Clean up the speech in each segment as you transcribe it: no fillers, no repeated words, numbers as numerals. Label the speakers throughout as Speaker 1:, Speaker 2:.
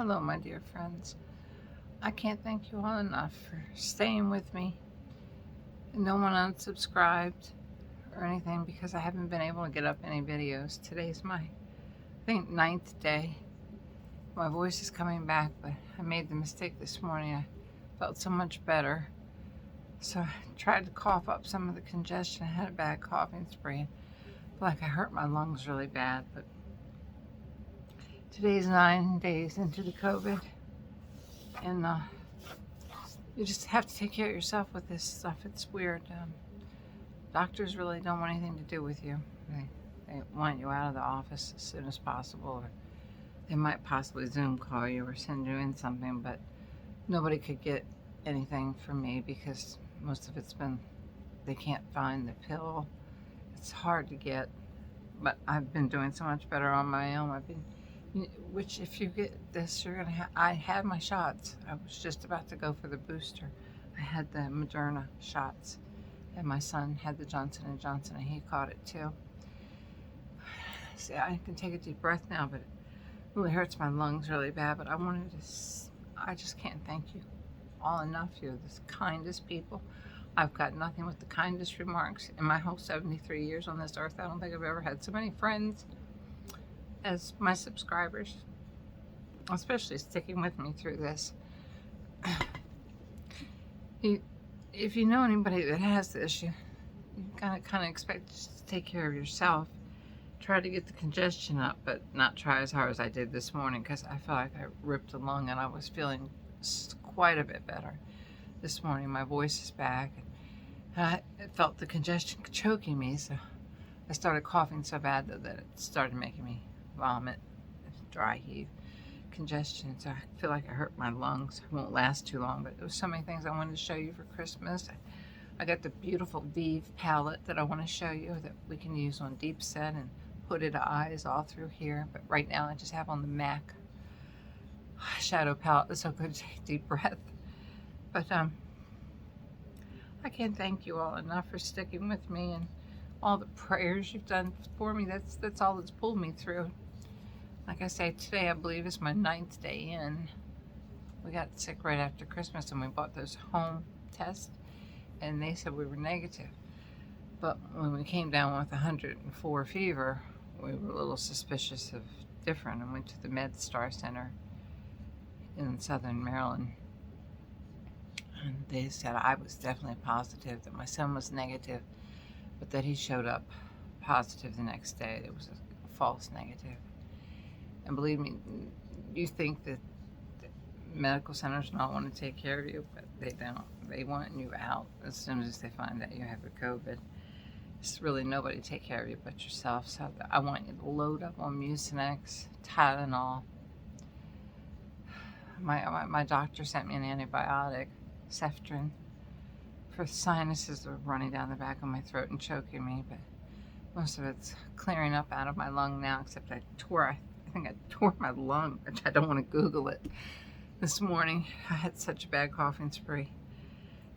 Speaker 1: Hello, my dear friends. I can't thank you all enough for staying with me. No one unsubscribed or anything because I haven't been able to get up any videos. Today's my, ninth day. My voice is coming back, but I made the mistake this morning. I felt so much better. So I tried to cough up some of the congestion. I had a bad coughing spree. I feel like I hurt my lungs really bad, but today's 9 days into the COVID. And you just have to take care of yourself with this stuff. It's weird. Doctors really don't want anything to do with you. They want you out of the office as soon as possible, or they might possibly Zoom call you or send you in something, but nobody could get anything from me because most of it's been, they can't find the pill. It's hard to get, but I've been doing so much better on my own. Which if you get this, you're gonna I had my shots. I was just about to go for the booster. I had the Moderna shots, and my son had the Johnson & Johnson, and he caught it too. See, I can take a deep breath now, but it really hurts my lungs really bad. But I just can't thank you all enough. You're the kindest people. I've got nothing but the kindest remarks in my whole 73 years on this earth. I don't think I've ever had so many friends as my subscribers, especially sticking with me through this. If you know anybody that has this, you kind of expect to take care of yourself. Try to get the congestion up, but not try as hard as I did this morning, because I felt like I ripped a lung, and I was feeling quite a bit better this morning. My voice is back, and I felt the congestion choking me, so I started coughing so bad that it started making me vomit, dry heave, congestion. So I feel like I hurt my lungs. It won't last too long, but there was so many things I wanted to show you for Christmas. I got the beautiful Vive palette that I want to show you that we can use on deep set and hooded eyes all through here. But right now I just have on the MAC shadow palette. It's so good to take a deep breath. But I can't thank you all enough for sticking with me and all the prayers you've done for me. That's all that's pulled me through. Like I say, today I believe is my 9th day in. We got sick right after Christmas, and we bought those home tests, and they said we were negative. But when we came down with 104 fever, we were a little suspicious of different, and went to the MedStar Center in Southern Maryland. And they said I was definitely positive, that my son was negative, but that he showed up positive the next day. It was a false negative. And believe me, you think that medical centers don't want to take care of you, but they don't. They want you out as soon as they find out you have the COVID. It's really nobody to take care of you but yourself. So I want you to load up on Mucinex, Tylenol. My doctor sent me an antibiotic, Ceftrian, for sinuses that were running down the back of my throat and choking me, but most of it's clearing up out of my lung now, except I think I tore my lung, which I don't want to Google it. This morning, I had such a bad coughing spree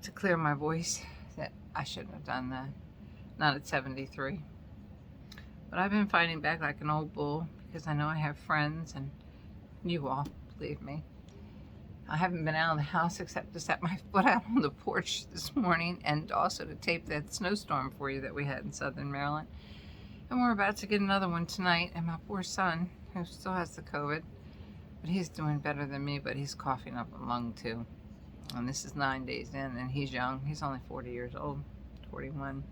Speaker 1: to clear my voice that I shouldn't have done that. Not at 73. But I've been fighting back like an old bull because I know I have friends, and you all, believe me. I haven't been out of the house except to set my foot out on the porch this morning, and also to tape that snowstorm for you that we had in Southern Maryland. And we're about to get another one tonight, and my poor son, who still has the COVID, but he's doing better than me, but he's coughing up a lung too. And this is 9 days in, and he's young. He's only 40 years old, 41.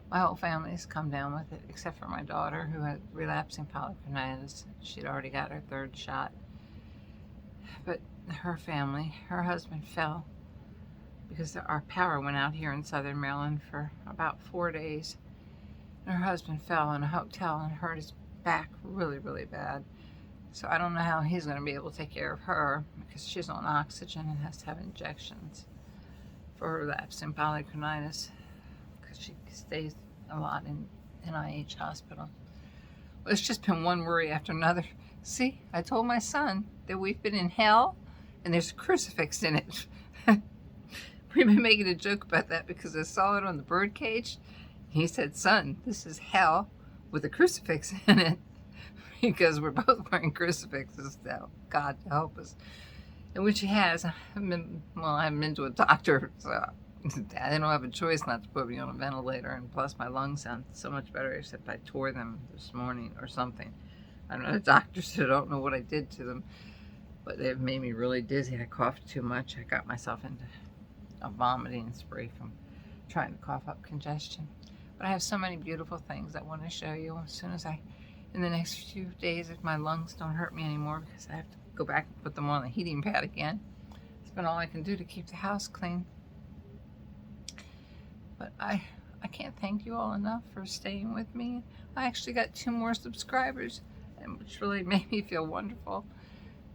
Speaker 1: My whole family has come down with it, except for my daughter, who had relapsing polychronitis. She'd already got her 3rd shot. But her family, her husband fell because our power went out here in Southern Maryland for about 4 days. And her husband fell in a hotel and hurt his back really, really bad. So I don't know how he's going to be able to take care of her because she's on oxygen and has to have injections for her relapsing polychronitis because she stays a lot in NIH hospital. Well, it's just been one worry after another. See, I told my son that we've been in hell and there's a crucifix in it. We've been making a joke about that because I saw it on the birdcage. He said, "Son, this is hell with a crucifix in it." because we're both wearing crucifixes now. God help us. And which he has. I haven't been to a doctor, so I don't have a choice not to put me on a ventilator. And plus, my lungs sound so much better, except I tore them this morning or something. I'm not a doctor, so I don't know what I did to them. But they've made me really dizzy. I coughed too much. I got myself into a vomiting spree from trying to cough up congestion. But I have so many beautiful things I want to show you as soon as in the next few days, if my lungs don't hurt me anymore, because I have to go back and put them on the heating pad again. It's been all I can do to keep the house clean. But I can't thank you all enough for staying with me. I actually got 2 more subscribers, which really made me feel wonderful.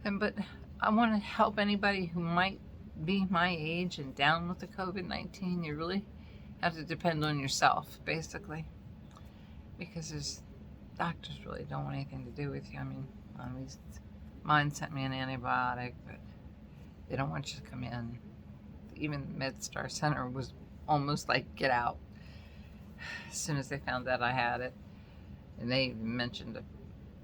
Speaker 1: But I want to help anybody who might be my age and down with the COVID-19. You really have to depend on yourself, basically, because doctors really don't want anything to do with you. I mean, at least mine sent me an antibiotic, but they don't want you to come in. Even the MedStar Center was almost like, get out, as soon as they found out I had it. And they even mentioned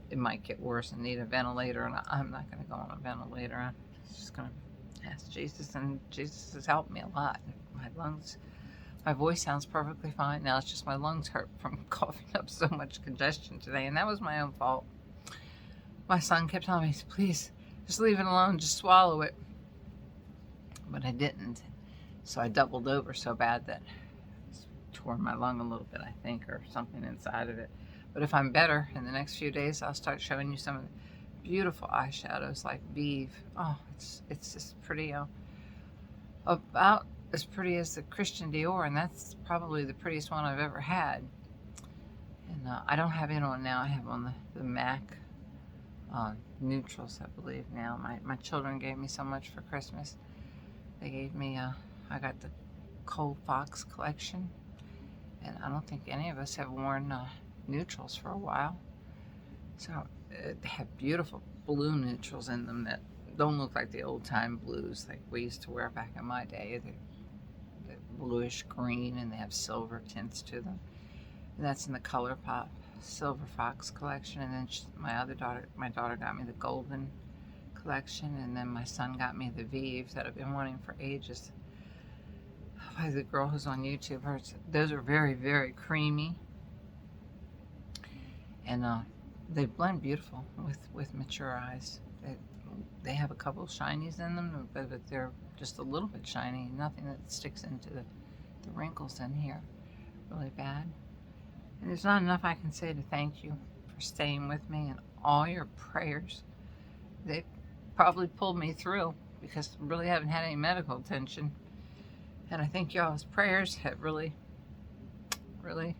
Speaker 1: it might get worse and need a ventilator, and I'm not going to go on a ventilator. I'm just going to ask Jesus, and Jesus has helped me a lot. My voice sounds perfectly fine now. It's just my lungs hurt from coughing up so much congestion today, and that was my own fault. My son kept telling me, please, just leave it alone, just swallow it. But I didn't. So I doubled over so bad that I tore my lung a little bit, I think, or something inside of it. But if I'm better in the next few days, I'll start showing you some of the beautiful eyeshadows like Vive. Oh, it's just pretty, about as pretty as the Christian Dior, and that's probably the prettiest one I've ever had. And I don't have it on now. I have on the MAC neutrals, I believe, now. My children gave me so much for Christmas. They gave me, I got the Cold Fox collection, and I don't think any of us have worn neutrals for a while. So they have beautiful blue neutrals in them that don't look like the old time blues like we used to wear back in my day. They're bluish green, and they have silver tints to them. And that's in the ColourPop Silver Fox collection. And then my daughter got me the Golden collection, and then my son got me the Vive that I've been wanting for ages. By the girl who's on YouTube. Those are very, very creamy, and they blend beautiful with mature eyes. They have a couple shinies in them, but they're just a little bit shiny. Nothing that sticks into the wrinkles in here really bad. And there's not enough I can say to thank you for staying with me, and all your prayers. They probably pulled me through, because I really haven't had any medical attention. And I think y'all's prayers have really, I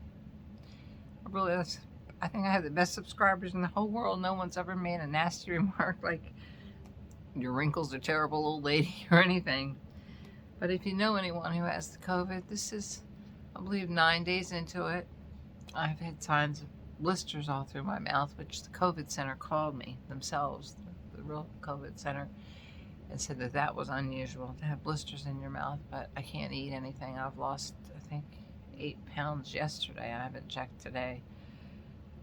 Speaker 1: think I have the best subscribers in the whole world. No one's ever made a nasty remark like, your wrinkles are terrible, old lady, or anything. But if you know anyone who has the COVID, this is, I believe, 9 days into it. I've had signs of blisters all through my mouth, which the COVID center called me themselves, the real COVID center, and said that was unusual to have blisters in your mouth. But I can't eat anything. I've lost, I think, 8 pounds yesterday. I haven't checked today.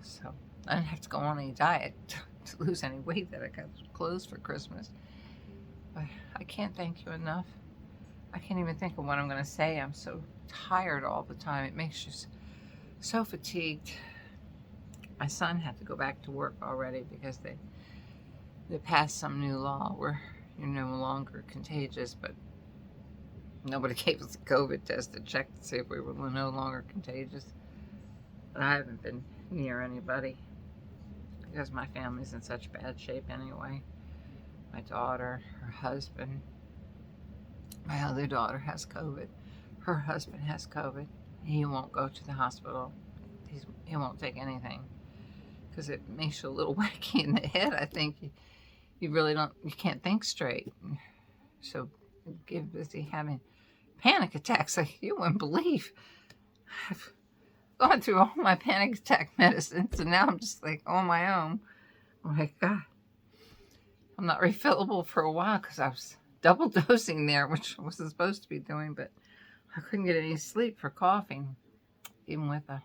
Speaker 1: So I didn't have to go on any diet to lose any weight that I got closed for Christmas. But I can't thank you enough. I can't even think of what I'm going to say. I'm so tired all the time. It makes you so fatigued. My son had to go back to work already because they passed some new law where you're no longer contagious, but nobody gave us a COVID test to check to see if we were no longer contagious. But I haven't been near anybody because my family's in such bad shape anyway. My daughter, her husband, my other daughter has COVID. Her husband has COVID. He won't go to the hospital. He won't take anything because it makes you a little wacky in the head. I think you really you can't think straight. So busy having panic attacks like you wouldn't believe. I've gone through all my panic attack medicines, and now I'm just like on my own. Oh my God. I'm not refillable for a while because I was double dosing there, which I wasn't supposed to be doing, but I couldn't get any sleep for coughing, even with a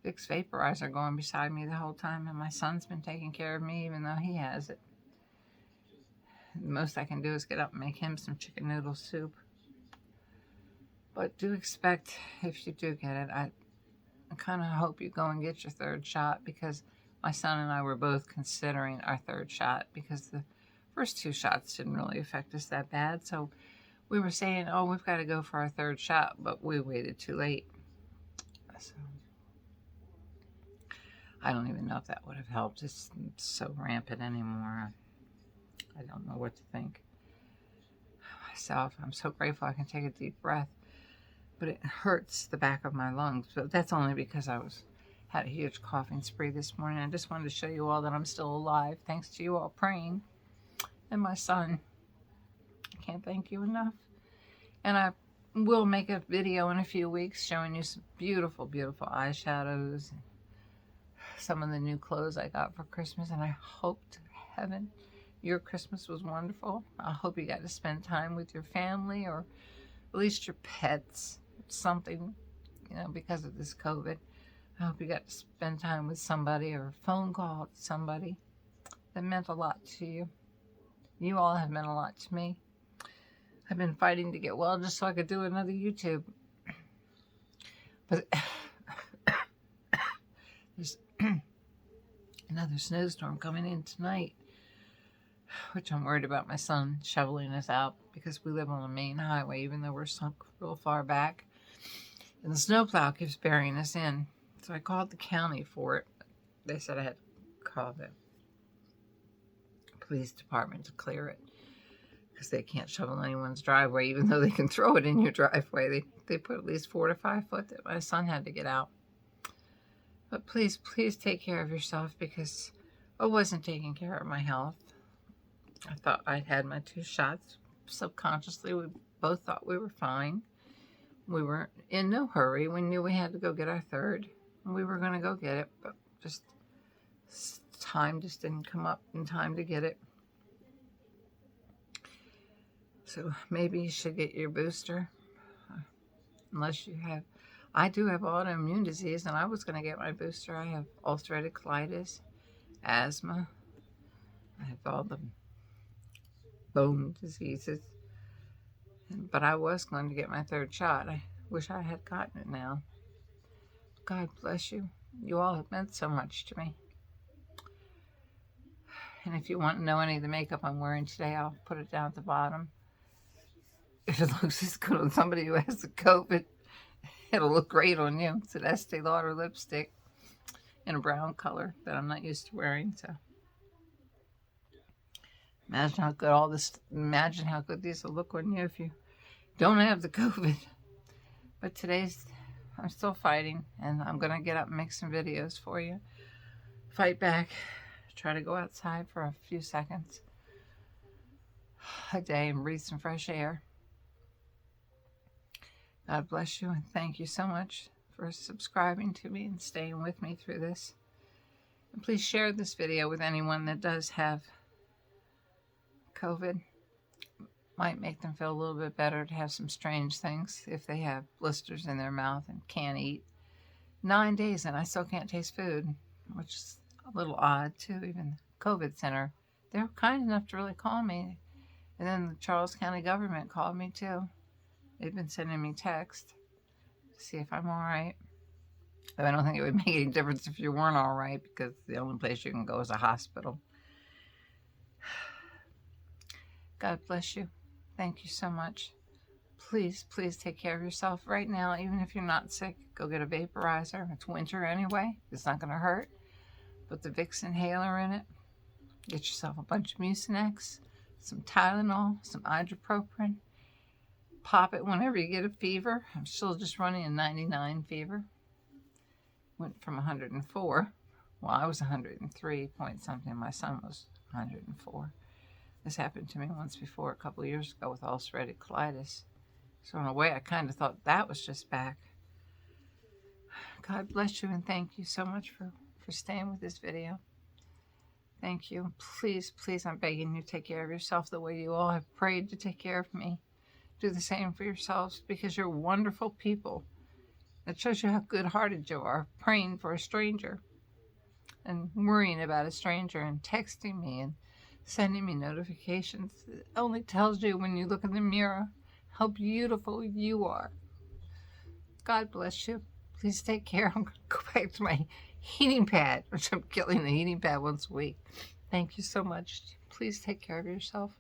Speaker 1: Vicks vaporizer going beside me the whole time, and my son's been taking care of me even though he has it. The most I can do is get up and make him some chicken noodle soup. But do expect, if you do get it, I kind of hope you go and get your third shot, because my son and I were both considering our third shot because the first 2 shots didn't really affect us that bad. So we were saying, oh, we've got to go for our third shot, but we waited too late. So I don't even know if that would have helped. It's so rampant anymore. I don't know what to think. Myself, I'm so grateful I can take a deep breath, but it hurts the back of my lungs. But that's only because I had a huge coughing spree this morning. I just wanted to show you all that I'm still alive, thanks to you all praying, and my son. I can't thank you enough. And I will make a video in a few weeks showing you some beautiful, beautiful eyeshadows, and some of the new clothes I got for Christmas, and I hope to heaven your Christmas was wonderful. I hope you got to spend time with your family, or at least your pets, something, because of this COVID. I hope you got to spend time with somebody, or a phone call to somebody that meant a lot to you. You all have meant a lot to me. I've been fighting to get well just so I could do another YouTube. But there's another snowstorm coming in tonight, which I'm worried about my son shoveling us out, because we live on a main highway, even though we're sunk real far back. And the snowplow keeps burying us in. So I called the county for it. They said I had to call the police department to clear it, because they can't shovel anyone's driveway, even though they can throw it in your driveway. They put at least 4 to 5 foot that my son had to get out. But please, please take care of yourself, because I wasn't taking care of my health. I thought I'd had my 2 shots. Subconsciously, we both thought we were fine. We were in no hurry. We knew we had to go get our third, and we were going to go get it, but just time just didn't come up in time to get it. So maybe you should get your booster, unless you have. I do have autoimmune disease, and I was going to get my booster. I have ulcerative colitis, asthma. I have all the bone diseases. But I was going to get my third shot. I wish I had gotten it now. God bless you. You all have meant so much to me. And if you want to know any of the makeup I'm wearing today, I'll put it down at the bottom. If it looks as good on somebody who has the COVID, it'll look great on you. It's an Estee Lauder lipstick in a brown color that I'm not used to wearing. So imagine how good these will look on you if you don't have the COVID. But I'm still fighting, and I'm going to get up and make some videos for you. Fight back. Try to go outside for a few seconds a day and breathe some fresh air. God bless you, and thank you so much for subscribing to me and staying with me through this. And please share this video with anyone that does have COVID. Might make them feel a little bit better to have some strange things if they have blisters in their mouth and can't eat. 9 days and I still can't taste food, which is a little odd too. Even the COVID center, they were kind enough to really call me. And then the Charles County government called me too. They've been sending me texts to see if I'm all right. But I don't think it would make any difference if you weren't all right, because the only place you can go is a hospital. God bless you. Thank you so much. Please, please take care of yourself right now. Even if you're not sick, go get a vaporizer. It's winter anyway. It's not going to hurt. Put the Vicks inhaler in it. Get yourself a bunch of Mucinex, some Tylenol, some ibuprofen. Pop it whenever you get a fever. I'm still just running a 99 fever. Went from 104. Well, I was 103 point something. My son was 104. This happened to me once before, a couple of years ago, with ulcerative colitis. So in a way, I kind of thought that was just back. God bless you, and thank you so much for staying with this video. Thank you. Please, please, I'm begging you, take care of yourself the way you all have prayed to take care of me. Do the same for yourselves, because you're wonderful people. It shows you how good-hearted you are, praying for a stranger and worrying about a stranger and texting me and sending me notifications. It only tells you when you look in the mirror how beautiful you are. God bless you. Please take care. I'm going to go back to my heating pad, which I'm killing the heating pad once a week. Thank you so much. Please take care of yourself.